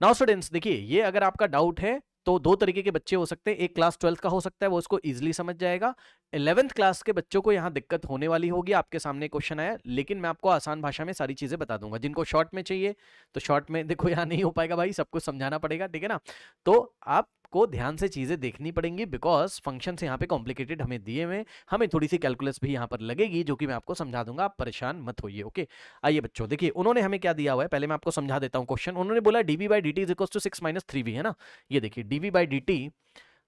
Now students देखिए, ये अगर आपका डाउट है तो दो तरीके के बच्चे हो सकते हैं। एक क्लास 12th का हो सकता है, वो इसको इजीली समझ जाएगा। 11th क्लास के बच्चों को यहां दिक्कत होने वाली होगी। आपके सामने क्वेश्चन आया, लेकिन मैं आपको आसान भाषा में सारी चीजें बता दूंगा। जिनको शॉर्ट में चाहिए तो शॉर्ट में, देखो यहां नहीं हो पाएगा भाई, सब कुछ समझाना पड़ेगा, ठीक है ना। तो आपको ध्यान से चीजें देखनी पड़ेंगी, बिकॉज फंक्शन यहाँ पे कॉम्प्लिकेटेड हमें दिए हुए, हमें थोड़ी सी कैलकुलस भी यहाँ पर लगेगी, जो कि मैं आपको समझा दूंगा, आप परेशान मत होइए। ओके, आइए बच्चों देखिए, उन्होंने हमें क्या दिया हुआ है, पहले मैं आपको समझा देता हूं क्वेश्चन। उन्होंने बोला dv by D t is equal to 6 minus 3v, है ना। ये देखिए dv बाई डी टी,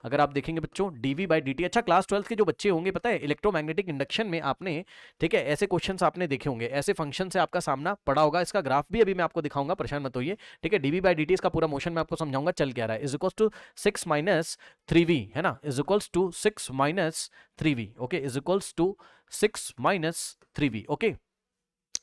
अगर आप देखेंगे बच्चों dv बाई डी टी, अच्छा क्लास 12th के जो बच्चे होंगे, पता है इलेक्ट्रोमैग्नेटिक इंडक्शन में आपने, ठीक है, ऐसे क्वेश्चंस आपने देखे होंगे, ऐसे फंक्शन से आपका सामना पड़ा होगा। इसका ग्राफ भी अभी मैं आपको दिखाऊंगा, परेशान मत होइए, ठीक है। dv बाई डी टी, इसका पूरा मोशन मैं आपको समझाऊंगा चल क्या रहा है। Is equal to 6 minus 3v, है ना, is equal to 6 minus 3v, okay, is equal to 6 minus 3v, okay.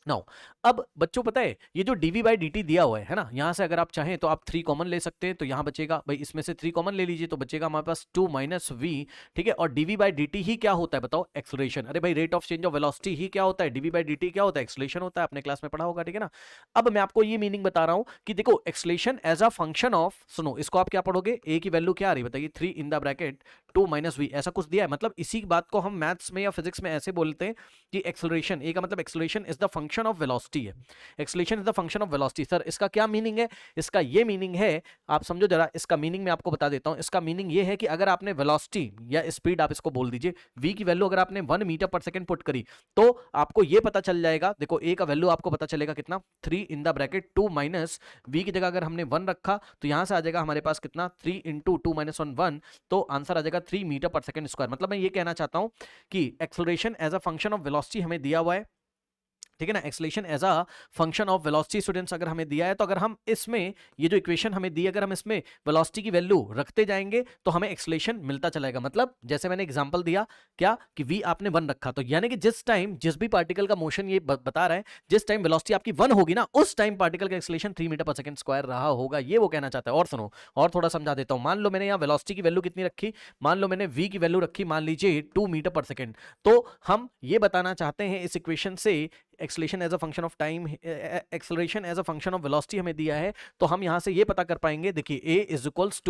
Now अब बच्चों पता है, ये जो dv बाई डी टी दिया हुआ है ना, यहां से अगर आप चाहें तो आप 3 कॉमन ले सकते हैं, तो यहां बचेगा भाई, इसमें से 3 कॉमन ले लीजिए तो बचेगा हमारे पास 2 माइनस v, ठीक है। और dv बाई डी टी ही क्या होता है बताओ, एक्सेलरेशन। अरे भाई, rate of change of velocity ही क्या होता है, dv बाई डी टी क्या होता है, एक्सेलरेशन होता है, अपने क्लास में पढ़ा होगा, ठीक है ना। अब मैं आपको ये मीनिंग बता रहा हूं कि देखो, acceleration as a function of, सुनो इसको आप क्या पढ़ोगे, a की वैल्यू क्या आ रही है बताइए, 3 in the bracket 2 minus v, ऐसा कुछ दिया है। मतलब इसी बात को हम मैथ्स में या फिजिक्स में ऐसे बोलते हैं कि एक्सेलरेशन, ए का मतलब acceleration is the function of velocity है। Acceleration is the function of velocity. Sir इसका क्या मीनिंग है, इसका ये मीनिंग है, आप समझो जरा, इसका मीनिंग मैं आपको बता देता हूं। इसका मीनिंग ये है कि अगर आपने वेलोसिटी या स्पीड, आप इसको बोल दीजिए, v की वैल्यू अगर आपने 1 मीटर पर सेकंड पुट करी, तो आपको ये पता चल जाएगा, देखो a का वैल्यू आपको पता चलेगा कितना, 3 in the bracket 2 minus v की जगह अगर हमने 1 रखा तो यहां से आ जाएगा हमारे पास कितना, 3 इंटू 2 माइनस 1 1, तो आंसर आ जाएगा 3 मीटर पर सेकंड स्क्वायर। मतलब मैं ये कहना चाहता हूं कि acceleration as a function of velocity हमें दिया हुआ है, ठीक है ना। Acceleration as a function of velocity students अगर हमें दिया है, तो अगर हम इसमें, ये जो इक्वेशन हमें दी, अगर हम इसमें वेलोसिटी की वैल्यू रखते जाएंगे तो हमें एक्सेलरेशन मिलता चलेगा। मतलब जैसे मैंने एग्जांपल दिया क्या, कि v आपने 1 रखा, तो यानी कि जिस टाइम जिस भी पार्टिकल का मोशन ये बता रहा है, जिस टाइम वेलोसिटी आपकी 1 होगी ना, उस टाइम पार्टिकल का एक्सेलरेशन 3 मीटर पर सेकंड स्क्वायर रहा होगा, ये वो कहना चाहता है। और सुनो, और थोड़ा समझा देता हूं। मान लो मैंने यहाँ वेलोसिटी की वैल्यू कितनी रखी, मान लो मैंने v की वैल्यू रखी, मान लीजिए 2 मीटर पर सेकंड, तो हम ये बताना चाहते हैं इस इक्वेशन से, acceleration as a function of time, acceleration as a function of velocity हमें दिया है, तो हम यहां से ये पता कर पाएंगे, देखिए a is equals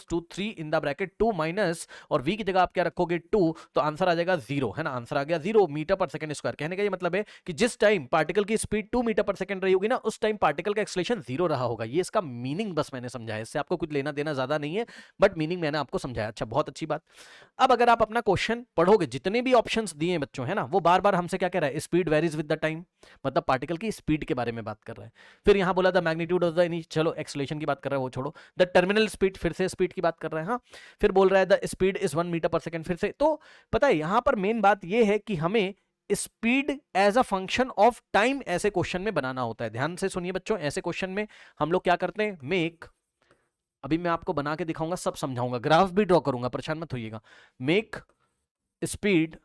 to 3 in the bracket 2 minus, और v की जगह आप क्या रखोगे 2, तो आंसर आ जाएगा 0, है ना, आंसर आ गया 0 मीटर पर सेकंड स्क्वायर। कहने का ये मतलब है कि जिस टाइम पार्टिकल की स्पीड 2 मीटर पर सेकंड रही होगी ना, उस टाइम पार्टिकल का एक्सेलरेशन 0 रहा होगा। ये इसका मीनिंग बस मैंने समझाया, इससे आपको कुछ लेना देना ज्यादा नहीं है, बट मीनिंग मैंने आपको समझाया। अच्छा, बहुत अच्छी बात। अब अगर आप अपना क्वेश्चन पढ़ोगे, जितने भी ऑप्शंस दिए हैं बच्चों, है ना, वो बार बार हमसे क्या कह रहा है, speed varies with the time, मतलब पार्टिकल की स्पीड के बारे में बात कर रहा है। फिर यहां बोला द मैग्नीट्यूड ऑफ द, चलो एक्सेलरेशन की बात कर रहा है वो छोड़ो, द टर्मिनल स्पीड, फिर से स्पीड की बात कर रहे हैं। हाँ, फिर बोल रहा है द स्पीड इज 1 मीटर पर सेकंड, फिर से। तो पता है यहां पर मेन बात यह है कि हमें speed as a function of time ऐसे क्वेश्चन में बनाना होता है। ध्यान से सुनिए बच्चों, ऐसे क्वेश्चन में हम लोग क्या करते हैं, मेक, अभी मैं आपको बना के दिखाऊंगा, सब समझाऊंगा, ग्राफ भी ड्रॉ करूंगा, परेशान मत होइएगा। Make speed,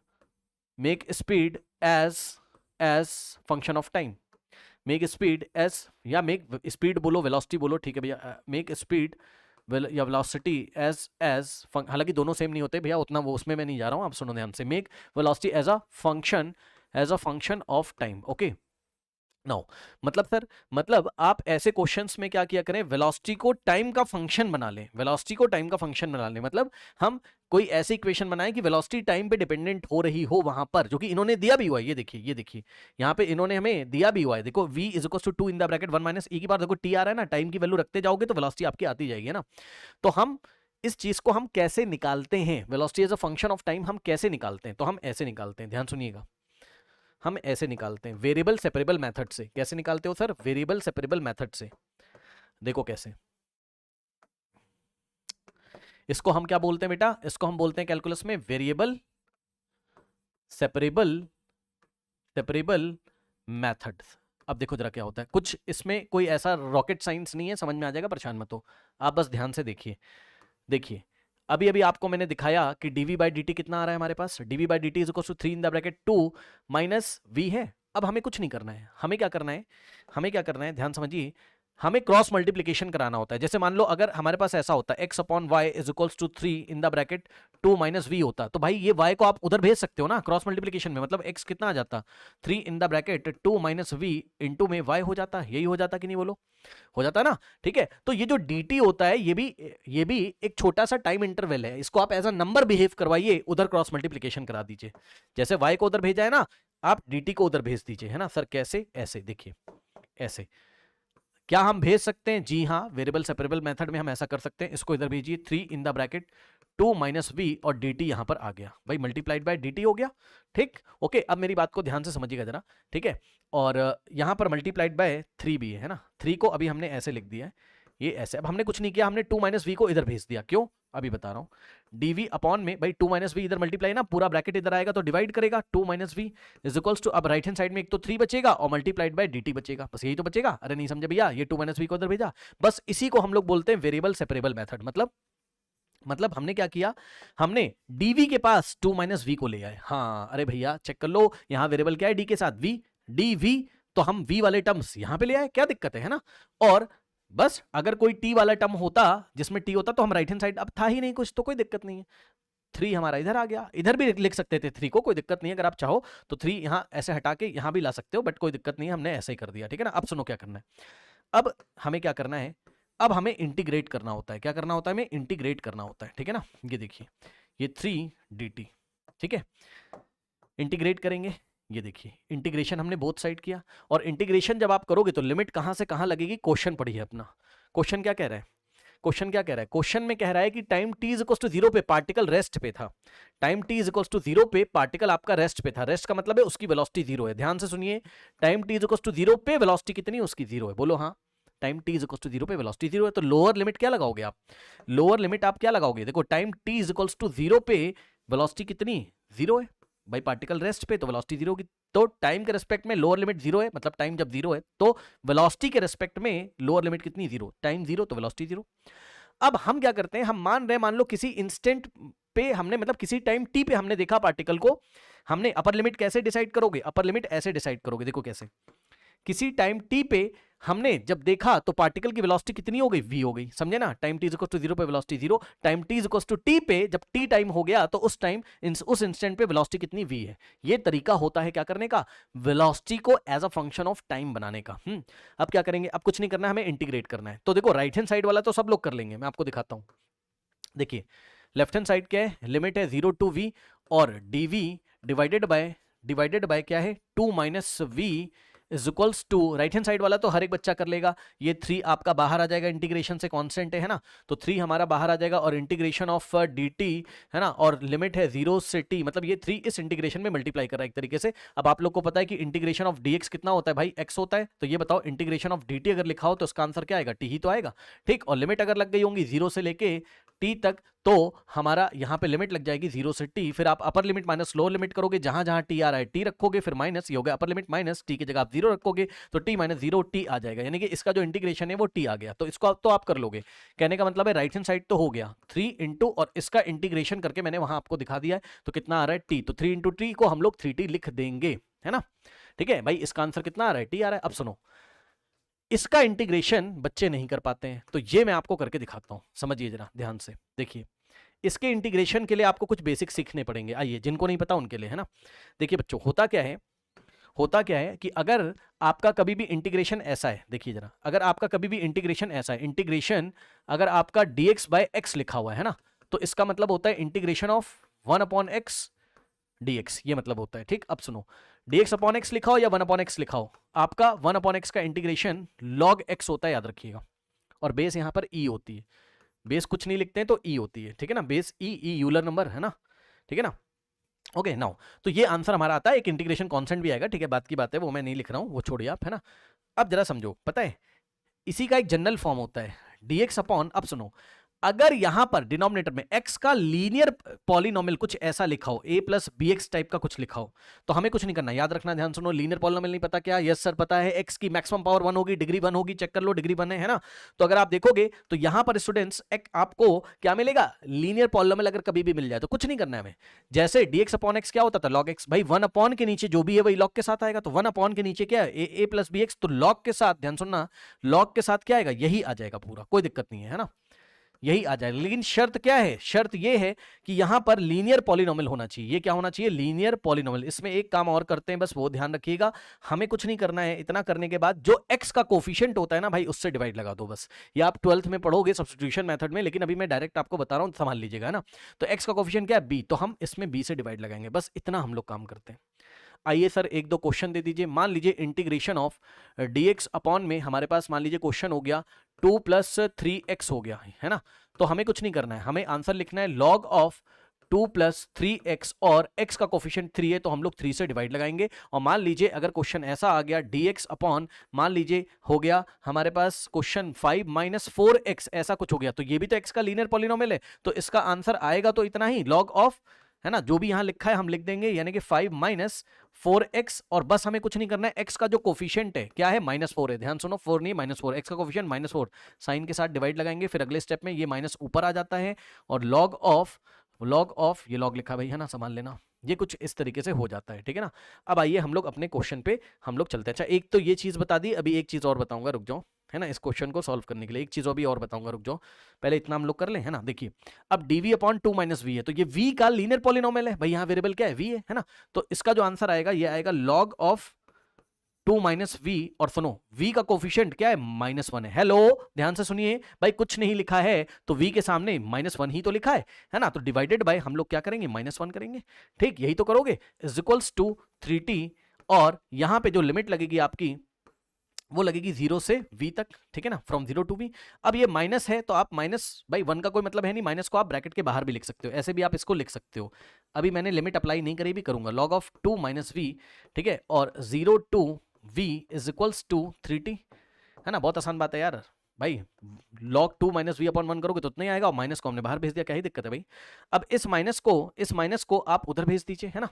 make speed as as function of time, make speed as, या मेक स्पीड बोलो, वेलोसिटी बोलो, ठीक है भैया, मेक स्पीड या वेलोसिटी एज एज, हालांकि दोनों सेम नहीं होते भैया, उतना वो उसमें मैं नहीं जा रहा हूं, आप सुनो ध्यान से। Make velocity as a function of time, okay. No, मतलब सर, मतलब आप ऐसे क्वेश्चंस में क्या किया करें, वेलोसिटी को टाइम का फंक्शन बना लें, वेलोसिटी को टाइम का फंक्शन बना लें। मतलब हम कोई ऐसी इक्वेशन बनाएं कि वेलोसिटी टाइम पे डिपेंडेंट हो रही हो वहां पर, जो कि इन्होंने दिया भी हुआ है। ये देखिए, ये देखिए, यहाँ पे इन्होंने हमें दिया भी हुआ है, देखो v is equal to 2 in the bracket 1 minus e की बार, देखो t आ रहा है ना, टाइम की वैल्यू रखते जाओगे तो वेलोसिटी आपकी आती जाएगी, है ना। तो हम इस चीज को हम कैसे निकालते हैं, velocity as a function of time हम कैसे निकालते हैं, तो हम ऐसे निकालते हैं, ध्यान सुनिएगा, हम ऐसे निकालते हैं वेरिएबल सेपरेबल मेथड से। कैसे निकालते हो सर, वेरिएबल सेपरेबल मेथड से। देखो कैसे, इसको हम क्या बोलते हैं बेटा, इसको हम बोलते हैं कैलकुलस में वेरिएबल सेपरेबल सेपरेबल मेथड। अब देखो जरा क्या होता है, कुछ इसमें कोई ऐसा रॉकेट साइंस नहीं है, समझ में आ जाएगा, परेशान मत हो, आप बस ध्यान से देखिए। देखिए, अभी अभी आपको मैंने दिखाया कि dv बाई डी टी कितना आ रहा है हमारे पास, dv by D t is equal to 3 in the bracket 2 minus v है। अब हमें कुछ नहीं करना है, हमें क्या करना है, हमें क्या करना है, ध्यान समझिए, हमें क्रॉस मल्टीप्लीकेशन कराना होता है। जैसे मान लो अगर हमारे पास ऐसा होता है x upon y is equals to 3 in the bracket 2 minus v होता, तो भाई ये y को आप उधर भेज सकते हो ना क्रॉस मल्टीप्लीकेशन में, मतलब x कितना आ जाता 3 in the bracket 2 minus v into में y हो जाता, यही हो जाता कि नहीं बोलो, हो जाता ना। ठीक है, तो ये जो dt होता है ये भी एक छोटा सा टाइम इंटरवल है, इसको आप एज अ नंबर बिहेव करवाइए, उधर क्रॉस मल्टीप्लीकेशन करा दीजिए। जैसे y को उधर भेजा है ना, आप dt को उधर भेज दीजिए, है ना सर। कैसे? ऐसे देखिए, ऐसे क्या हम भेज सकते हैं? जी हाँ, वेरिएबल सेपरेबल मेथड में हम ऐसा कर सकते हैं। इसको इधर भेजिए 3 in the bracket 2 minus v और dt यहां पर आ गया भाई, मल्टीप्लाइड बाय dt हो गया। ठीक, ओके, अब मेरी बात को ध्यान से समझिएगा जरा। ठीक है, और यहां पर मल्टीप्लाइड बाय 3 भी है ना, 3 को अभी हमने ऐसे लिख दिया है, ये ऐसे। अब हमने कुछ नहीं किया, हमने 2 माइनस वी को इधर भेज दिया। क्यों? अभी बता रहा हूं। dv अपॉन में भाई 2 माइनस वी इधर मल्टीप्लाई ना, पूरा ब्रैकेट इधर आएगा तो डिवाइड करेगा 2 minus v is equals to, अब राइट हैंड साइड में एक तो 3 बचेगा और मल्टीप्लाइड बाय dt बचेगा, बस यही तो बचेगा। अरे नहीं समझे भैया, ये 2 माइनस वी को इधर भेजा, बस इसी को हम लोग बोलते हैं वेरिएबल सेपरेबल मेथड। मतलब हमने क्या किया, हमने dv के पास 2 माइनस वी को ले आए। हाँ, अरे भैया चेक कर लो, यहां वेरिएबल क्या है d के साथ v, dv, तो हम v वाले टर्म्स यहां पे ले आए, क्या दिक्कत है ना। और बस अगर कोई t वाला टर्म होता जिसमें t होता तो हम राइट हैंड साइड, अब था ही नहीं कुछ तो कोई दिक्कत नहीं है, 3 हमारा इधर आ गया, इधर भी लिख सकते थे 3 को, कोई दिक्कत नहीं है। अगर आप चाहो तो 3 यहां ऐसे हटा के यहां भी ला सकते हो, बट कोई दिक्कत नहीं है, हमने ऐसे ही कर दिया। ठीक है ना, अब सुनो क्या करना है। अब हमें क्या करना है, अब हमें इंटीग्रेट करना होता है। क्या करना होता है? हमें इंटीग्रेट करना होता है। ठीक है ना, ये देखिए, ये 3 dt, ठीक है, इंटीग्रेट करेंगे। ये देखिए, इंटीग्रेशन हमने बोथ साइड किया, और इंटीग्रेशन जब आप करोगे तो लिमिट कहां से कहां लगेगी, क्वेश्चन पढ़िए अपना। क्वेश्चन क्या कह रहा है? क्वेश्चन क्या कह रहा है? क्वेश्चन में कह रहा है कि time t is equal to 0 पे पार्टिकल रेस्ट पे था। Time t is equal to 0 पे पार्टिकल आपका रेस्ट पे था। रेस्ट का मतलब है उसकी वेलोसिटी 0 है। ध्यान से सुनिए, time t is equal to 0 पे वेलोसिटी कितनी है? उसकी 0 है। बोलो हाँ, time t is equal to 0 पे वेलोसिटी 0 है, तो लोअर लिमिट क्या लगाओगे आप? लोअर लिमिट आप क्या लगाओगे? देखो, time t is equal to 0 पे वेलोसिटी कितनी? 0 है भाई, पार्टिकल रेस्ट पे तो वेलोसिटी 0 होगी। तो टाइम के रेस्पेक्ट में लोअर लिमिट 0 है, मतलब टाइम जब 0 है तो वेलोसिटी के रेस्पेक्ट में लोअर लिमिट कितनी? 0। टाइम 0 तो वेलोसिटी 0। अब हम क्या करते हैं, हम मान रहे हैं, मान लो किसी इंस्टेंट पे हमने, मतलब किसी टाइम t पे हमने देखा पार्टिकल को, हमने अपर लिमिट कैसे डिसाइड करोगे? अपर लिमिट ऐसे डिसाइड करोगे, देखो कैसे। किसी टाइम t पे हमने जब देखा तो पार्टिकल की वेलोसिटी कितनी हो गई? v हो गई, समझे ना। Time t is equal to 0 पे velocity 0, time t is equal to t पे जब t टाइम हो गया तो उस टाइम उस इंस्टेंट पे वेलोसिटी कितनी? v है। ये तरीका होता है क्या करने का? वेलोसिटी को as a function of time बनाने का। अब क्या करेंगे? अब कुछ नहीं करना, हमें इंटीग्रेट करना है। तो देखो, राइट हैंड साइड वाला तो सब लोग कर लेंगे, मैं आपको दिखाता हूं। देखिए, लेफ्ट हैंड साइड क्या है? लिमिट है 0 टू v, और dv डिवाइडेड बाय क्या है? 2 minus v is equals to, right hand side वाला तो हर एक बच्चा कर लेगा। ये 3 आपका बाहर आ जाएगा, इंटीग्रेशन से कांस्टेंट है ना, तो 3 हमारा बाहर आ जाएगा, और इंटीग्रेशन ऑफ dt है ना, और लिमिट है 0 से t, मतलब ये 3 इस इंटीग्रेशन में मल्टीप्लाई कर रहा है एक तरीके से। अब आप लोग को पता है कि इंटीग्रेशन ऑफ dx कितना होता है भाई? x होता है। तो ये बताओ, इंटीग्रेशन ऑफ dt अगर लिखा हो तो इसका आंसर क्या आएगा? t ही तो आएगा। ठीक, और लिमिट अगर लग गई होंगी 0 से लेके t तक, तो हमारा यहां पे लिमिट लग जाएगी 0 से t, फिर आप अपर लिमिट माइनस लोअर लिमिट करोगे, जहां जहां t आ रहा है t रखोगे, फिर माइनस, ये हो गया अपर लिमिट माइनस, t की जगह आप 0 रखोगे तो t माइनस 0 t आ जाएगा, यानी कि इसका जो इंटीग्रेशन है वो t आ गया। तो इसको तो आप कर लोगे। कहने का मतलब है राइट हैंड साइड तो हो गया 3 इंटू, और इसका इंटीग्रेशन करके मैंने वहां आपको दिखा दिया है, तो कितना आ रहा है? t, तो 3 इंटू t को हम लोग 3t लिख देंगे, है ना। ठीक है भाई, इसका आंसर कितना आ रहा है? t आ रहा है। अब सुनो, इसका इंटीग्रेशन बच्चे नहीं कर पाते हैं, तो ये मैं आपको करके दिखाता हूं, समझिए जरा ध्यान से। देखिए, इसके इंटीग्रेशन के लिए आपको कुछ बेसिक सीखने पड़ेंगे। आइए, जिनको नहीं पता उनके लिए, है ना। देखिए बच्चों, होता क्या है कि अगर आपका कभी भी इंटीग्रेशन ऐसा है, देखिए जरा, अगर आपका कभी भी इंटीग्रेशन ऐसा है, इंटीग्रेशन अगर आपका dx बाय x लिखा हुआ है ना, तो इसका मतलब होता है integration of 1 upon x dx, ये मतलब होता है। ठीक, अब सुनो, dx अपॉन x लिखा हो या 1 अपॉन x लिखा हो, आपका 1 अपॉन x का इंटीग्रेशन log x होता है, याद रखिएगा, और बेस यहां पर e होती है। बेस कुछ नहीं लिखते हैं तो e होती है, ठीक है ना, बेस e यूलर नंबर है ना, ठीक है ना। ओके नाउ, तो ये आंसर हमारा आता है, एक इंटीग्रेशन कांस्टेंट भी आएगा, ठीक है, बात की बात है, वो मैं नहीं लिख रहा हूं, वो छोड़िए आप, है ना। अब जरा समझो, पता है इसी का एक जनरल फॉर्म होता है dx अपॉन, अब सुनो, अगर यहां पर डिनोमिनेटर में x का लीनियर पॉलिनोमियल कुछ ऐसा लिखा हो, a प्लस bx टाइप का कुछ लिखा हो, तो हमें कुछ नहीं करना। याद रखना, ध्यान सुनो, लीनियर पॉलिनोमियल नहीं पता क्या? यस सर पता है, x की मैक्सिमम पावर 1 होगी, डिग्री 1 होगी, चेक कर लो, डिग्री 1 है ना। तो अगर आप देखोगे तो यहां पर स्टूडेंट्स आपको क्या मिलेगा? लीनियर पॉलिनोमियल अगर कभी भी मिल जाए तो कुछ नहीं करना है हमें। जैसे dx अपॉन x क्या होता था? log x। भाई 1 अपॉन के नीचे जो भी है वही log के साथ आएगा, तो 1 अपॉन के नीचे क्या है? a प्लस bx, तो log के साथ, ध्यान सुनना, log के साथ क्या आएगा? यही आ जाएगा पूरा, कोई दिक्कत नहीं है ना, यही आ जाएगा। लेकिन शर्त क्या है? शर्त ये है कि यहां पर लीनियर पॉलिनोमियल होना चाहिए। ये क्या होना चाहिए? Linear polynomial. इसमें एक काम और करते हैं, बस वो ध्यान रखिएगा, हमें कुछ नहीं करना है। इतना करने के बाद जो x का कोफिशिएंट होता है ना भाई, उससे डिवाइड लगा दो बस। ये आप 12th में पढ़ोगे सब्स्टिट्यूशन मेथड में, लेकिन अभी मैं डायरेक्ट आपको बता रहा हूं, संभाल लीजिएगा ना। तो x का कोफिशिएंट क्या है? b, तो हम इसमें b से डिवाइड लगाएंगे, बस इतना हम लोग काम करते हैं। आइए सर एक दो क्वेश्चन दे दीजिए। मान लीजिए इंटीग्रेशन ऑफ dx अपॉन में हमारे पास मान लीजिए क्वेश्चन हो गया 2 + 3x हो गया है ना। तो हमें कुछ नहीं करना है, हमें आंसर लिखना है log ऑफ 2 + 3x, और x का कोफिशिएंट 3 है तो हम लोग 3 से डिवाइड लगाएंगे। और मान लीजिए अगर क्वेश्चन ऐसा आ गया dx अपॉन, मान लीजिए हो गया हमारे पास क्वेश्चन 5 - 4x, ऐसा कुछ हो गया, तो ये भी तो x का लीनियर पॉलिनोमियल है, तो इसका आंसर आएगा तो इतना ही, log ऑफ, है ना, जो भी यहां लिखा है हम लिख देंगे, यानी कि 5 - 4x, और बस हमें कुछ नहीं करना है। x का जो कोफिशिएंट है क्या है? -4 है, ध्यान सुनो, 4 नहीं -4, x का कोफिशिएंट -4, साइन के साथ डिवाइड लगाएंगे, फिर अगले स्टेप में ये माइनस ऊपर आ जाता है, और log ऑफ ये log लिखा भाई है ना, संभाल लेना, ये कुछ इस तरीके से हो जाता है, ठीक है ना। अब आइए हम लोग अपने क्वेश्चन पे हम लोग चलते हैं। अच्छा, एक तो ये चीज बता दी, अभी एक चीज और बताऊंगा, रुक जाओ, है ना, इस क्वेश्चन को सॉल्व करने के लिए एक चीज अभी और बताऊंगा, रुक जाओ, पहले इतना हम लोग कर लें, है ना। देखिए, अब dv अपॉन 2 - v है, तो ये v का लीनियर पॉलिनोमियल है भाई, यहाँ वेरिएबल क्या है? v है ना। तो इसका जो आंसर आएगा ये आएगा log ऑफ 2 - v, और सुनो v का कोफिशिएंट क्या है? -1 है। हेलो, ध्यान से सुनिए भाई, कुछ नहीं लिखा है तो v के सामने -1 ही तो लिखा है ना, तो डिवाइडेड बाय हम लोग क्या करेंगे? -1 करेंगे, ठीक, यही तो करोगे, इज इक्वल्स टू 3t, और यहां पे जो लिमिट लगेगी आपकी वो लगेगी 0 से v तक, ठीक है ना, फ्रॉम 0 टू v। अब ये माइनस है तो आप माइनस, भाई 1 का कोई मतलब है नहीं, माइनस को आप ब्रैकेट के बाहर भी लिख सकते हो, ऐसे भी आप इसको लिख सकते हो। अभी मैंने लिमिट अप्लाई नहीं करी, भी करूंगा, log ऑफ 2 - v, ठीक है, और 0 to v is equals to 3t, है ना, बहुत आसान बात है यार भाई। log 2 - v अपॉन 1 करोगे तो उतना ही आएगा, और माइनस को हमने बाहर भेज दिया, क्या ही दिक्कत है भाई। अब इस माइनस को आप उधर भेज दीजिए, है ना,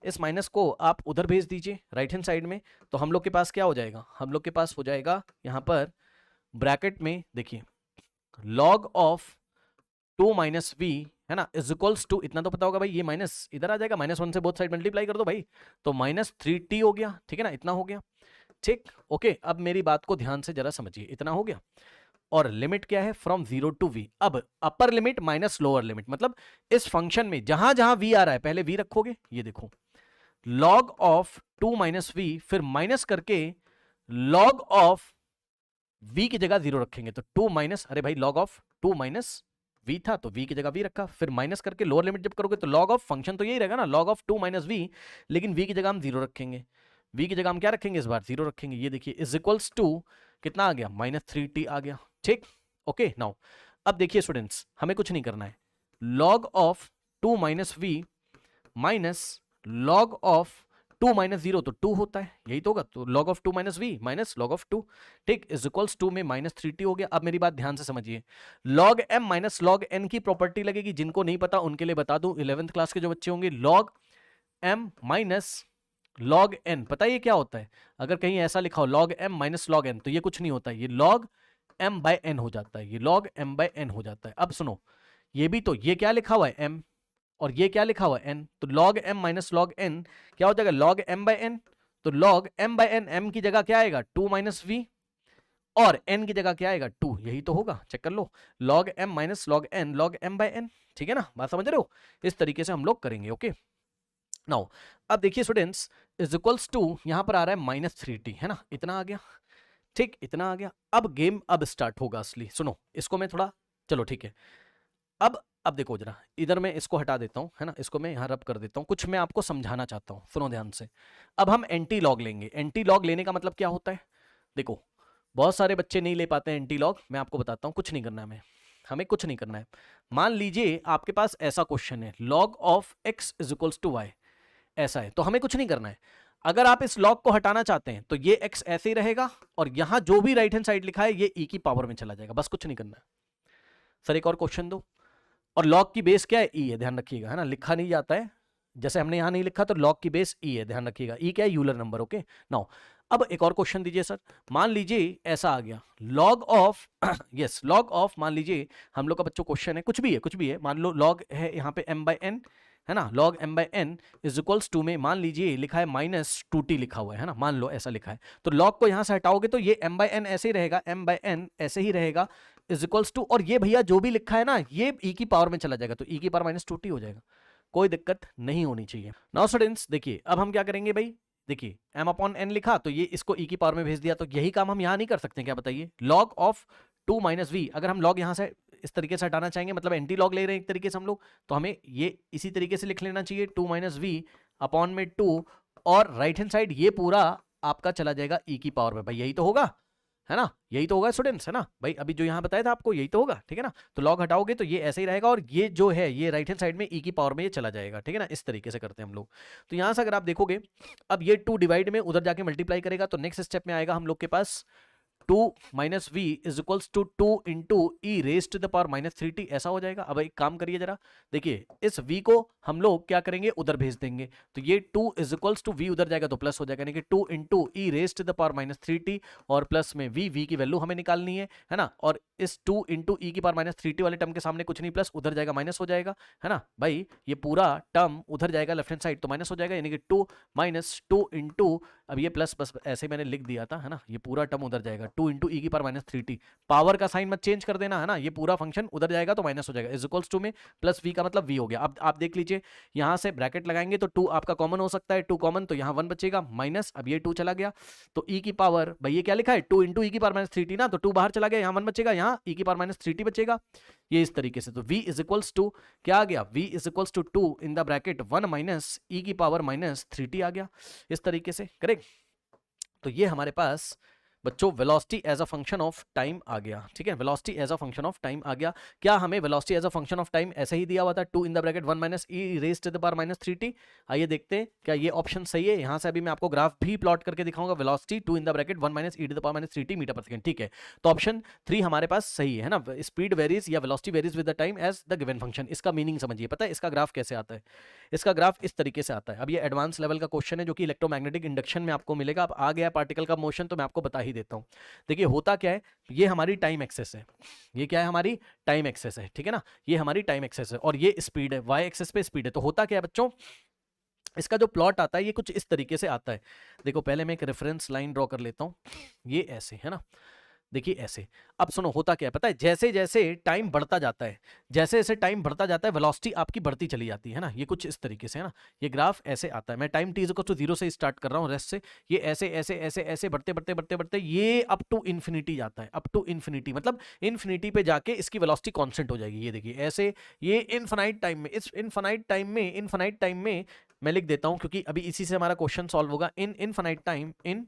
इस माइनस को आप उधर भेज दीजिए राइट हैंड साइड में, तो हम लोग के पास क्या हो जाएगा? हम लोग के पास हो जाएगा यहाँ पर ब्रैकेट में, देखिए, log ऑफ 2 - v, है ना, इज इक्वल्स टू, इतना तो पता होगा भाई, ये माइनस इधर आ जाएगा, -1 से बोथ साइड मल्टीप्लाई कर दो भाई, तो -3t हो गया, ठीक है ना, इतना हो गया, ठीक, ओके। अब मेरी बात को ध्यान से जरा समझिए, इतना हो गया, और लिमिट क्या है? From 0 to v। अब upper limit minus lower limit, मतलब इस फंक्शन में जहां जहां v आ रहा है पहले v रखोगे, ये देखो, log ऑफ 2 - v, फिर माइनस करके log ऑफ v की जगह 0 रखेंगे, तो 2 माइनस, अरे भाई log ऑफ 2 - v था तो v की जगह v रखा, फिर माइनस करके लोअर लिमिट जब करोगे तो log ऑफ, फंक्शन तो यही रहेगा ना, log ऑफ 2 - v, लेकिन v की जगह हम 0 रखेंगे, v की जगह हम क्या रखेंगे? इस बार 0 रखेंगे, ये देखिए, इज इक्वल्स टू कितना आ गया? -3t आ गया, ठीक, ओके। नाउ अब देखिए स्टूडेंट्स, हमें कुछ नहीं करना है, log of 2 - v minus log of 2 - 0, तो 2 होता है, यही तो होगा, तो log of 2 - v minus log of 2, ठीक, इज इक्वल्स टू में -3t हो गया। अब मेरी बात ध्यान से समझिए, log m minus log n की प्रॉपर्टी लगेगी, जिनको नहीं पता उनके लिए बता दूं, 11th क्लास के जो बच्चे होंगे, log m minus log n, पता है ये क्या होता है? अगर कहीं ऐसा लिखा हो log m minus log n, तो ये कुछ नहीं होता, ये log m बाय n हो जाता है, ये log m बाय n हो जाता है। अब सुनो, ये भी तो, ये क्या लिखा हुआ है? m, और ये क्या लिखा हुआ है? n, तो log m minus log n क्या हो जाएगा? log m बाय n, तो log m by n, m की जगह क्या आएगा? 2 - v, और n की जगह क्या आएगा? 2, यही तो होगा, चेक कर लो, log m minus log n, log m by n, ठीक है ना, बात समझ रहे हो? इस तरीके से हम लोग करेंगे, ओके। नाउ अब देखिए स्टूडेंट्स, इज इक्वल्स टू, यहां पर आ रहा है -3t, है ना, इतना आ गया, ठीक, इतना आ गया। अब गेम अब स्टार्ट होगा असली, सुनो, इसको मैं थोड़ा, चलो ठीक है, अब देखो जरा, इधर मैं इसको हटा देता हूं, है ना, इसको मैं यहां रब कर देता हूं, कुछ मैं आपको समझाना चाहता हूं, सुनो ध्यान से। अब हम एंटी लॉग लेंगे। एंटी लॉग लेने का मतलब क्या होता है? देखो, बहुत सारे बच्चे नहीं ले पाते हैं एंटी लॉग, मैं आपको बताता हूं, कुछ नहीं करना है हमें कुछ नहीं करना है। मान लीजिए आपके पास ऐसा क्वेश्चन है, log of x is equals to y, ऐसा है, तो हमें कुछ नहीं करना है। अगर आप इस log को हटाना चाहते हैं तो ये x ऐसे ही रहेगा, और यहां जो भी राइट हैंड साइड लिखा है ये e की पावर में चला जाएगा, बस कुछ नहीं करना है। सर एक और क्वेश्चन दो। और लॉग की बेस क्या है? ई है, ध्यान रखिएगा, है ना, लिखा नहीं जाता है, जैसे हमने यहां नहीं लिखा, तो लॉग की बेस ई है, ध्यान रखिएगा। ई क्या है? Euler number. ओके नाउ अब एक और क्वेश्चन दीजिए सर। मान लीजिए ऐसा आ गया, log of yes log of, मान लीजिए हम लोग का बच्चों क्वेश्चन है, कुछ भी है, कुछ भी है, मान लो लॉग है यहाँ पे m/n, है ना, log m/n is equals to में मान लीजिए लिखा है -2t लिखा हुआ है ना, मान लो ऐसा लिखा है, तो लॉग को यहां से हटाओगे तो ये m/n ऐसे ही रहेगा, m/n ऐसे ही रहेगा, इज इक्वल्स टू, और ये भैया जो भी लिखा है ना ये e की पावर में चला जाएगा, तो e की पावर -2t हो जाएगा, कोई दिक्कत नहीं होनी चाहिए। नाउ स्टूडेंट्स देखिए, अब हम क्या करेंगे भाई, देखिए m/n लिखा तो ये इसको e की पावर में भेज दिया, तो यही काम हम यहां नहीं कर सकते क्या बताइए? log ऑफ 2 - v, अगर हम log यहां से इस तरीके से हटाना चाहेंगे, मतलब एंटी लॉग ले रहे हैं एक तरीके से हम लोग, तो हमें ये इसी तरीके से लिख लेना चाहिए 2 - v अपॉन में 2, और राइट हैंड साइड ये पूरा आपका चला जाएगा e की पावर में, भाई यही तो होगा, है ना, यही तो होगा स्टूडेंट्स, है ना भाई, अभी जो यहां बताया था आपको यही तो होगा, ठीक है ना। तो लॉग हटाओगे तो ये ऐसे ही रहेगा, और ये जो है ये राइट हैंड साइड में e की पावर में ये चला जाएगा, ठीक है ना, इस तरीके से करते हैं हम लोग। तो यहां से अगर आप देखोगे, अब ये 2 डिवाइड में उधर जाके मल्टीप्लाई करेगा, तो नेक्स्ट स्टेप में आएगा हम लोग के पास 2 - v is equals to 2 into e raise to the power -3t, ऐसा हो जाएगा। अब एक काम करिए जरा, देखिए इस v को हम लोग क्या करेंगे, उधर भेज देंगे, तो ये 2 इज इक्वल्स टू v उधर जाएगा तो प्लस हो जाएगा, यानी कि 2 into e raise to the power -3t, और प्लस में v की वैल्यू हमें निकालनी है ना, और इस 2 इंटू ई की पावर -3t वाले टर्म के सामने कुछ नहीं, प्लस उधर जाएगा माइनस हो जाएगा, है ना भाई, ये पूरा टर्म उधर जाएगा लेफ्ट हैंड साइड तो माइनस हो जाएगा, यानी कि 2 - 2 इंटू, अब ये प्लस बस ऐसे मैंने लिख दिया था, है ना, ये पूरा टर्म उधर जाएगा, 2 इंटू ई की पावर -3t, पावर का साइन मत चेंज कर देना, है ना, ये पूरा फंक्शन उधर जाएगा तो माइनस हो जाएगा, इज इक्वल्स टू में प्लस v का मतलब v हो गया। अब आप देख लीजिए यहां से ब्रैकेट लगाएंगे तो 2 आपका कॉमन हो सकता है, 2 कॉमन तो यहाँ 1 बचेगा, माइनस, अब ये 2 चला गया, तो e की पावर, भाई ये क्या लिखा है 2 इंटू ई की पावर -3t ना, तो 2 बाहर चला गया, यहाँ 1 बचेगा, यहाँ e की पावर -3t बचेगा, ये इस तरीके से, तो v इज इक्वल्स टू क्या आ गया, v is equals to 2 in the bracket 1 minus e की पावर -3t आ गया, इस तरीके से, करेक्ट। तो ये हमारे पास बच्चों velocity as a function of time आ गया, ठीक है, velocity as a function of time आ गया। क्या हमें velocity as a function of time ऐसे ही दिया हुआ था, 2 in the bracket 1 minus E raised to the power -3t? आइए देखते हैं क्या ये ऑप्शन सही है। यहां से अभी मैं आपको ग्राफ भी प्लॉट करके दिखाऊंगा, velocity 2 in the bracket 1 minus e to the power -3t metre पर सेकंड, ठीक है, तो ऑप्शन 3 हमारे पास सही है ना, स्पीड वेरीज या velocity varies with the time as the given function. इसका मीनिंग समझिए, पता है इसका ग्राफ कैसे आता है, इसका ग्राफ इस तरीके से आता है। अब ये एडवांस लेवल का क्वेश्चन है जो कि इलेक्ट्रोमैग्नेटिक इंडक्शन में आपको मिलेगा। अब आ गया पार्टिकल का मोशन, तो मैं आपको बता ही देता हूं। देखिए होता क्या है, ये हमारी टाइम एक्सेस है, ये क्या है, हमारी टाइम एक्सेस है, ठीक है ना, ये हमारी टाइम एक्सेस है, और ये स्पीड है, वाई एक्सेस पे स्पीड है। तो होता क्या है बच्चों, इसका जो प्लॉट आता है ये कुछ इस तरीके से आता है। देखो पहले मैं एक रेफरेंस लाइन ड्रॉ कर लेता हूं, ये ऐसे है ना, देखिए ऐसे। अब सुनो होता क्या है पता है, जैसे जैसे टाइम बढ़ता जाता है, जैसे जैसे टाइम बढ़ता जाता है वेलोसिटी आपकी बढ़ती चली जाती है ना, ये कुछ इस तरीके से है ना, ये ग्राफ ऐसे आता है। मैं टाइम t इक्वल टू 0 से स्टार्ट कर रहा हूँ, रेस्ट से, ये ऐसे ऐसे ऐसे ऐसे बढ़ते बढ़ते बढ़ते बढ़ते ये अप टू इन्फिनिटी जाता है, अप टू इन्फिनिटी, मतलब इन्फिनिटी पे जाके इसकी वेलोसिटी कांस्टेंट हो जाएगी। ये देखिए ऐसे, ये इनफाइनाइट टाइम में, इस इनफाइनाइट टाइम में मैं लिख देता हूँ, क्योंकि अभी इसी से हमारा क्वेश्चन सॉल्व होगा। In infinite time, in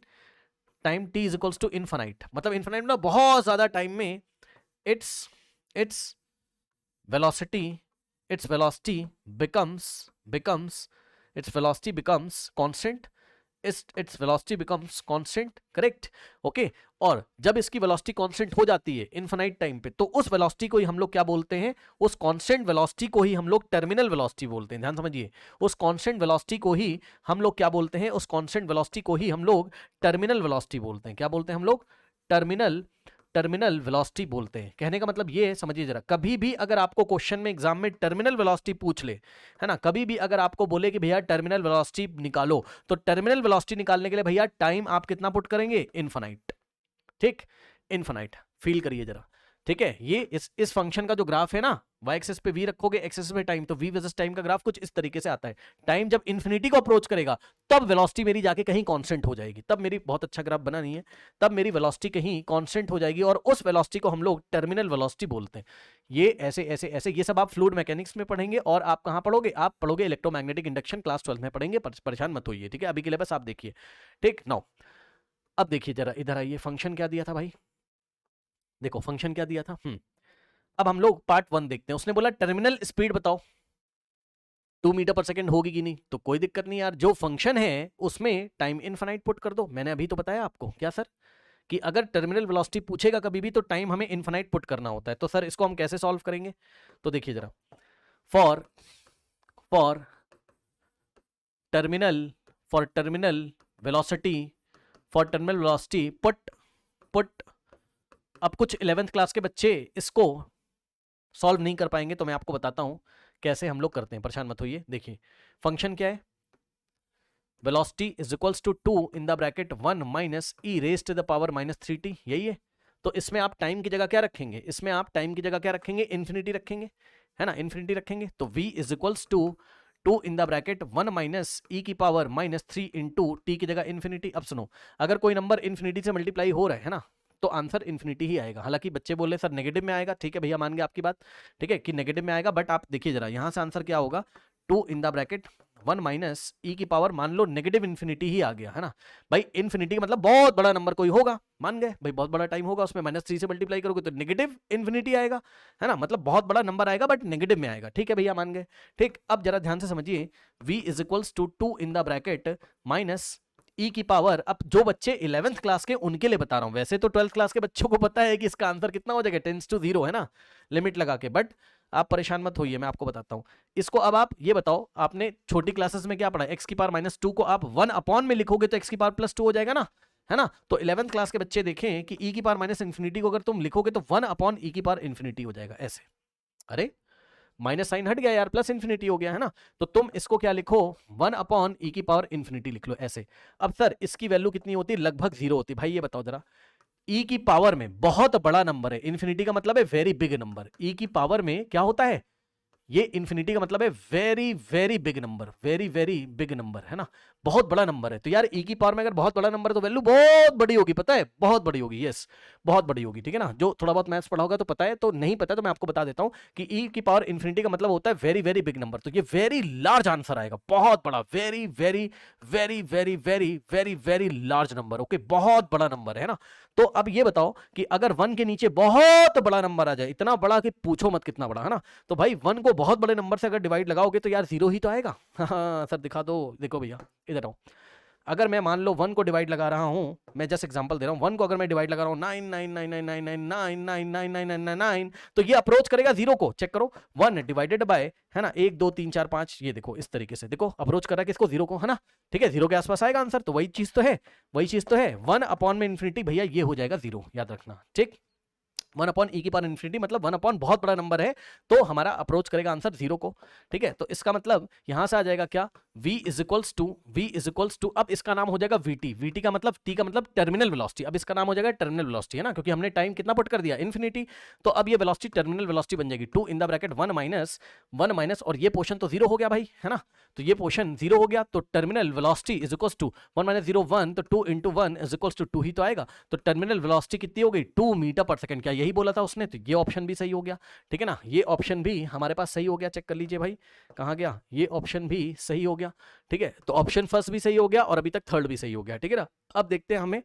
time t is equals to infinite, मतलब इनफाइनाइट ना बहुत ज्यादा टाइम में its velocity its velocity becomes its velocity becomes constant, its velocity becomes constant, correct, okay. और जब इसकी वेलोसिटी कांस्टेंट हो जाती है इनफाइनाइट टाइम पे, तो उस वेलोसिटी को ही हम लोग क्या बोलते हैं, उस कांस्टेंट वेलोसिटी को ही हम लोग टर्मिनल वेलोसिटी बोलते हैं। ध्यान समझिए, उस कांस्टेंट वेलोसिटी को ही हम लोग क्या बोलते हैं, उस कांस्टेंट वेलोसिटी को ही हम लोग टर्मिनल वेलोसिटी बोलते हैं। क्या बोलते हैं हम लोग, टर्मिनल वेलोसिटी बोलते हैं। कहने का मतलब ये है, समझिए जरा, कभी भी अगर आपको क्वेश्चन में एग्जाम में टर्मिनल वेलोसिटी पूछ ले, है ना, कभी भी अगर आपको बोले कि भैया टर्मिनल वेलोसिटी निकालो, तो टर्मिनल वेलोसिटी निकालने के लिए भैया टाइम आप कितना पुट करेंगे, इनफाइनाइट, ठीक, इनफाइनाइट, फील करिए जरा, ठीक है। ये इस फंक्शन का जो ग्राफ है ना, y एक्सिस पे v रखोगे, एक्सिस पे टाइम, तो v वर्सेस टाइम का ग्राफ कुछ इस तरीके से आता है। टाइम जब इन्फिनिटी को अप्रोच करेगा तब वेलोसिटी मेरी जाके कहीं कांस्टेंट हो जाएगी, तब मेरी, बहुत अच्छा ग्राफ बना नहीं है, तब मेरी वेलोसिटी कहीं कांस्टेंट हो जाएगी, और उस वेलोसिटी को हम लोग टर्मिनल वेलोसिटी बोलते हैं। ये ऐसे ऐसे ऐसे, ये सब आप फ्लूइड मैकेनिक्स में पढ़ेंगे, और आप कहां पढ़ोगे, आप पढ़ोगे इलेक्ट्रोमैग्नेटिक इंडक्शन क्लास 12 में पढ़ेंगे, परेशान मत होइए, ठीक है। अभी के लिए बस आप देखिए, ठीक। नाउ अब देखिए जरा, इधर आइए, फंक्शन क्या दिया था भाई, देखो फंक्शन क्या दिया था। अब हम लोग पार्ट 1 देखते हैं। उसने बोला टर्मिनल स्पीड बताओ 2 मीटर पर सेकंड होगी कि नहीं, तो कोई दिक्कत नहीं यार, जो फंक्शन है उसमें टाइम इनफाइनाइट पुट कर दो। मैंने अभी तो बताया आपको, क्या सर, कि अगर टर्मिनल वेलोसिटी पूछेगा कभी भी तो टाइम हमें इनफाइनाइट पुट करना होता है। तो सर इसको हम कैसे सॉल्व करेंगे? तो देखिए जरा, for for terminal velocity put अब कुछ 11th क्लास के बच्चे इसको सॉल्व नहीं कर पाएंगे, तो मैं आपको बताता हूं कैसे हम लोग करते हैं, परेशान मत होइए। देखिए फंक्शन क्या है, velocity is equals to 2 in the bracket 1 minus e raise to the power minus 3t, यही है। तो इसमें आप टाइम की जगह क्या रखेंगे? इसमें आप टाइम की जगह क्या रखेंगे? इन्फिनिटी रखेंगे, है ना, इन्फिनिटी रखेंगे। तो v is equals to 2 in the bracket 1 minus E की पावर माइनस 3 इंटू टी की जगह इन्फिनिटी। अब सुनो, अगर कोई नंबर इन्फिनिटी से मल्टीप्लाई हो रहा है ना, तो आंसर इन्फिनिटी ही आएगा। हालांकि बच्चे बोले सर नेगेटिव में आएगा, ठीक है भैया मान गए आपकी बात, ठीक है कि नेगेटिव में आएगा, बट आप देखिए जरा यहां से आंसर क्या होगा, 2 in the bracket 1 minus E की पावर, मान लो नेगेटिव इन्फिनिटी ही आ गया, है ना भाई। इन्फिनिटी का मतलब बहुत बड़ा नंबर कोई होगा, मान गए भाई, बहुत बड़ा टाइम होगा, उसमें -3 से मल्टीप्लाई करोगे तो नेगेटिव इन्फिनिटी आएगा, है ना, मतलब बहुत बड़ा नंबर आएगा बट नेगेटिव में आएगा, ठीक है भैया मान गए। ठीक, अब जरा ध्यान से समझिए, v is equals to 2 in the bracket minus E की पावर। अब जो बच्चे 11th क्लास के उनके लिए बता रहा हूं, वैसे तो 12th क्लास के बच्चों को पता है कि इसका आंसर कितना हो जाएगा, टेंस टू 0, है ना, लिमिट लगा के, बट आप परेशान मत होइए, मैं आपको बताता हूं इसको। अब आप ये बताओ, आपने छोटी क्लासेस में क्या पढ़ा, x की पावर -2 को आप 1 अपॉन में लिखोगे तो x की पावर +2 हो जाएगा ना, है ना। तो 11th क्लास के बच्चे देखें कि e की पावर माइनस इन्फिनिटी को अगर तुम लिखोगे तो 1 अपॉन e की पावर इन्फिनिटी हो जाएगा, ऐसे। अरे माइनस साइन हट गया यार, प्लस इन्फिनिटी हो गया, है ना। तो तुम इसको क्या लिखो, 1 अपॉन ई की पावर इन्फिनिटी लिख लो, ऐसे। अब सर इसकी वैल्यू कितनी होती है? लगभग 0 होती है। भाई ये बताओ जरा, ई की पावर में बहुत बड़ा नंबर है, इन्फिनिटी का मतलब है वेरी बिग नंबर, ई की पावर में क्या होता है, ये इन्फिनिटी का मतलब है very very big number, very very big number, है ना, बहुत बड़ा नंबर है। तो यार ई की पावर में अगर बहुत बड़ा नंबर है तो वैल्यू बहुत बड़ी होगी, पता है, बहुत बड़ी होगी, यस बहुत बड़ी होगी, ठीक है ना। जो थोड़ा बहुत मैथ्स पढ़ा होगा तो पता है, तो नहीं पता तो मैं आपको बता देता हूं कि ई की पावर इन्फिनिटी का मतलब होता है वेरी वेरी बिग नंबर। तो ये वेरी लार्ज आंसर आएगा, बहुत बड़ा, very very very very very very very large number, okay, बहुत बड़ा नंबर है ना। तो अब ये बताओ कि अगर 1 के नीचे बहुत बड़ा नंबर आ जाए, इतना बड़ा कि पूछो मत कितना बड़ा, है ना, तो भाई 1 को बहुत बड़े नंबर से अगर डिवाइड लगाओगे तो यार 0 ही तो आएगा। हाँ सर दिखा दो, देखो भैया इधर आओ। अगर मैं मान लो 1 को डिवाइड लगा रहा हूं, मैं जस्ट एग्जांपल दे रहा हूं, 1 को अगर मैं डिवाइड लगा रहा हूं 99999999999, तो ये अप्रोच करेगा 0 को, चेक करो, 1 डिवाइडेड बाय, है ना, 1 2 3 4 5, ये देखो इस तरीके से, देखो अप्रोच कर रहा है किसको, 0 को, है ना, ठीक है, 0 के आसपास आएगा आंसर। तो वही चीज तो है, वही चीज तो है, 1 अपॉन में इन्फिनिटी भैया ये हो जाएगा 0, याद रखना, ठीक। 1 अपॉन ई की पावर इन्फिनिटी मतलब 1 अपॉन बहुत बड़ा नंबर है, तो हमारा अप्रोच करेगा आंसर 0 को, ठीक है। तो इसका मतलब यहां से आ जाएगा क्या, v इज इक्वल्स टू, अब इसका नाम हो जाएगा vt, vt का मतलब, t का मतलब टर्मिनल वेलोसिटी, अब इसका नाम हो जाएगा टर्मिनल वेलोसिटी, है ना, क्योंकि हमने टाइम कितना पुट कर दिया, इन्फिनिटी। तो अब ये वेलोसिटी टर्मिनल वेलोसिटी बन जाएगी 2 इन द ब्रैकेट 1 माइनस, और ये पोर्शन तो 0 हो गया भाई, है ना, तो ये पोर्शन 0 हो गया, तो terminal velocity is equals to 1 minus 0 1, तो 2 इंटू 1 इज इक्वल्स टू 2 ही तो आएगा। तो टर्मिनल वेलोसिटी कितनी हो गई, 2 मीटर पर सेकंड, क्या यही बोला था उसने, तो ये ऑप्शन भी सही हो गया, ठीक है ना, ये ऑप्शन भी हमारे पास सही हो गया, चेक कर लीजिए भाई कहां गया, ये ऑप्शन भी सही हो गया, ठीक है। तो ऑप्शन फर्स्ट भी सही हो गया और अभी तक थर्ड भी सही हो गया, ठीक है ना। अब देखते हैं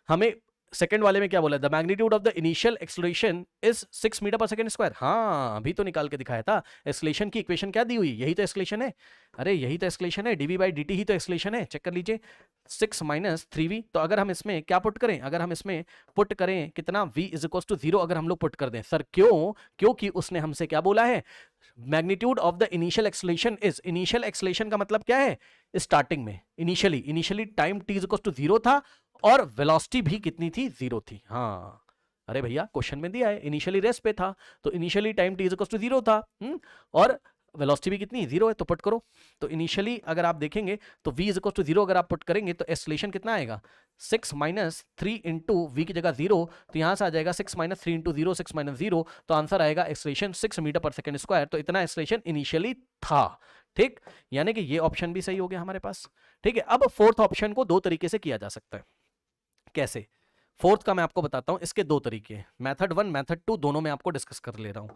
हमें सेकंड वाले में क्या बोला, the magnitude of the initial acceleration is 6 metre पर सेकंड स्क्वायर। हाँ अभी तो निकाल के दिखाया था, एक्सेलरेशन की इक्वेशन क्या दी हुई, यही तो एक्सेलरेशन है, अरे यही तो एक्सेलरेशन है, dv बाई dt ही तो एक्सेलरेशन है, चेक कर लीजिए 6 माइनस 3v। तो अगर हम इसमें क्या पुट करें, अगर हम इसमें पुट करें कितना, v इज इक्वल टू 0 अगर हम लोग पुट कर दें, सर क्यों, क्योंकि उसने हमसे क्या बोला है, magnitude of the initial acceleration is, initial acceleration का मतलब क्या है, स्टार्टिंग में, initially time t is equal to 0 था और वेलोसिटी भी कितनी थी, 0 थी। हाँ अरे भैया क्वेश्चन में दिया है, इनिशियली रेस्ट पे था, तो initially time t is equal to 0 था, और वेलोसिटी भी कितनी 0 है, तो पुट करो। तो इनिशियली अगर आप देखेंगे तो v इज इक्वल टू 0 अगर आप पुट करेंगे तो एक्सेलरेशन कितना आएगा, 6 माइनस 3 इंटू वी की जगह 0, तो यहां से आ जाएगा 6 माइनस 3 इंटू 0, 6 माइनस 0, तो आंसर आएगा एक्सेलरेशन 6 मीटर पर सेकंड स्क्वायर। तो इतना एक्सेलरेशन इनिशियली था, ठीक, यानी कि ये ऑप्शन भी सही हो गया हमारे पास, ठीक है। अब फोर्थ ऑप्शन को दो तरीके से किया जा सकता है, कैसे, फोर्थ का मैं आपको बताता हूं, इसके दो तरीके, मेथड 1 मेथड 2 दोनों में आपको डिस्कस कर ले रहा हूं।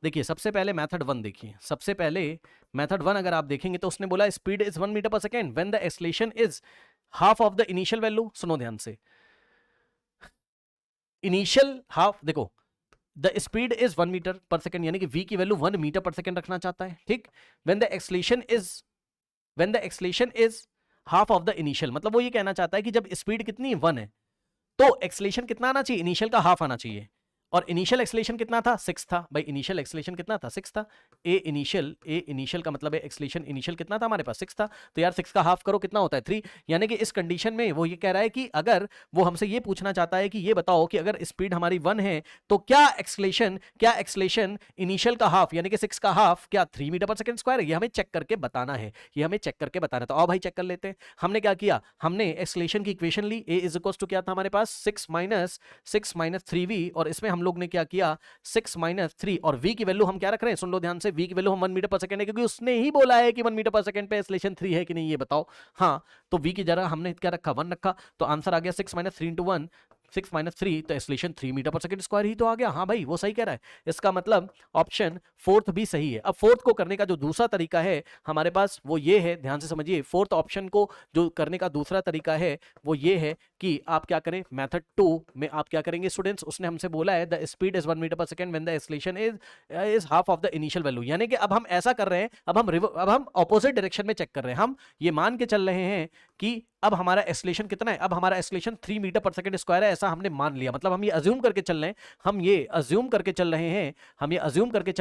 देखिए सबसे पहले मेथड 1 देखिए, सबसे पहले मेथड 1 अगर आप देखेंगे तो उसने बोला स्पीड इज 1 मीटर पर second when the acceleration is half of the initial value. सुनो ध्यान से, इनिशियल हाफ, देखो द स्पीड इज 1 मीटर पर सेकेंड, यानी कि v की वैल्यू 1 मीटर पर सेकेंड रखना चाहता है, ठीक। When the acceleration is half of the initial, मतलब वो ये कहना चाहता है कि जब स्पीड कितनी 1 है तो एक्सेलेरेशन कितना आना चाहिए, इनिशियल का हाफ आना चाहिए। और इनिशियल एक्सेलेरेशन कितना था, 6 था भाई। इनिशियल एक्सेलेरेशन कितना था, 6 था। ए इनिशियल का मतलब है एक्सेलेरेशन इनिशियल कितना था हमारे पास, 6 था। तो यार 6 का हाफ करो कितना होता है, 3। यानी कि इस कंडीशन में वो ये कह रहा है कि अगर वो हमसे ये पूछना चाहता है कि ये बताओ कि अगर स्पीड हमारी 1 है तो क्या एक्सेलेरेशन इनिशियल का हाफ यानी कि 6 का हाफ क्या 3 मीटर पर सेकंड स्क्वायर है, ये हमें चेक करके बताना है, ये हमें चेक करके बताना है। तो आओ भाई चेक कर लेते हैं। हमने क्या किया, हमने एक्सेलेरेशन की इक्वेशन ली, ए इज इक्वल टू क्या था हमारे पास, 6 माइनस 3v, और इसमें हम लोग ने क्या किया 6 माइनस 3, और v की वैल्यू हम क्या रख रहे हैं, सुन लो ध्यान से, v की वैल्यू हम 1 मीटर पर सेकंड है, क्योंकि उसने ही बोला है कि 1 मीटर पर सेकंड पे एक्सेलेरेशन 3 है कि नहीं ये बताओ। हाँ, तो v की जगह हमने क्या रखा, 1 रखा, तो आंसर आ गया 6 माइनस 3 इंटू 1, 6 माइनस 3, तो एक्सेलेरेशन 3 मीटर पर सेकंड स्क्वायर ही तो आ गया। हाँ भाई वो सही कह रहा है, इसका मतलब ऑप्शन फोर्थ भी सही है। अब फोर्थ को करने का जो दूसरा तरीका है हमारे पास वो ये है, ध्यान से समझिए, फोर्थ ऑप्शन को जो करने का दूसरा तरीका है वो ये है कि आप क्या करें, मेथड 2 में आप क्या करेंगे स्टूडेंट्स, उसने हमसे बोला है द स्पीड इज 1 मीटर पर second when the acceleration is half of the initial value. यानी कि अब हम ऐसा कर रहे हैं, अब हम ऑपोजिट डायरेक्शन में चेक कर रहे हैं। हम ये मान के चल रहे हैं कि अब हमारा एक्सेलेरेशन कितना है, अब हमारा एक्सेलेरेशन 3 मीटर पर सेकंड स्क्वायर है, ऐसा हमने मान लिया। मतलब हम ये अज्यूम करके चल रहे हैं, हम ये अज्यूम करके चल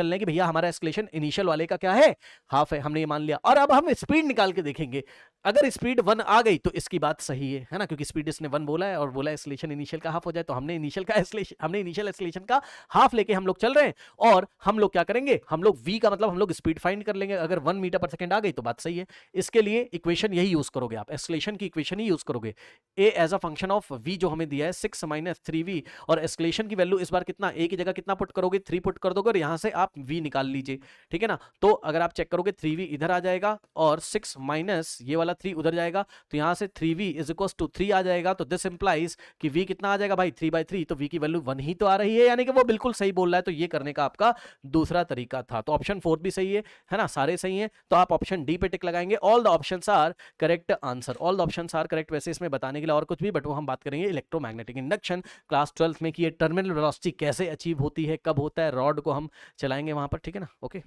रहे हैं कि भैया हमारा एक्सेलेरेशन इनिशियल वाले का क्या है, हाफ है, हमने ये मान लिया। और अब हम स्पीड निकाल के देखेंगे, अगर स्पीड 1 आ गई तो इसकी बात सही है ना, क्योंकि स्पीड इसने 1 बोला है और बोला एक्सेलेरेशन इनिशियल का हाफ हो जाए, तो हमने इनिशियल एक्सेलेरेशन का हाफ लेके हम लोग चल रहे हैं। और हम लोग क्या करेंगे, हम लोग v का मतलब हम लोग स्पीड फाइंड कर लेंगे, अगर 1 मीटर पर सेकंड आ गई तो बात सही है। इसके लिए इक्वेशन यही यूज करोगे आप, एक्सेलेरेशन की इक्वेशन ही यूज करोगे, a as a function of v जो हमें दिया है 6 माइनस 3v, और एक्सेलेरेशन की वैल्यू इस बार कितना, a की जगह कितना पुट करोगे, 3 पुट कर दोगे और यहां से आप v निकाल लीजिए, ठीक है ना। तो अगर आप चेक करोगे 3v इधर आ जाएगा और 6 माइनस ये वाला 3 उधर जाएगा, तो यहां से 3v इज इक्वल टू 3 आ जाएगा। तो दिस इंप्लाइज कि v कितना आ जाएगा भाई, 3/3, तो v की वैल्यू 1 ही तो आ रही है, यानी कि वो बिल्कुल सही बोल रहा है। तो ये करने का आपका दूसरा तरीका था। तो ऑप्शन 4 भी सही है ना, सारे सही हैं। तो आप ऑप्शन डी पे टिक लगाएंगे, all the options are correct answer, all the options are correct. वैसे इसमें बताने के लिए और कुछ भी, बट वो हम बात करेंगे इलेक्ट्रोमैग्नेटिक इंडक्शन क्लास 12 में कि ये टर्मिनल वेलोसिटी कैसे अचीव होती है, कब होता है, रॉड को हम चलाएंगे वहां पर, ठीक है ना। ओके।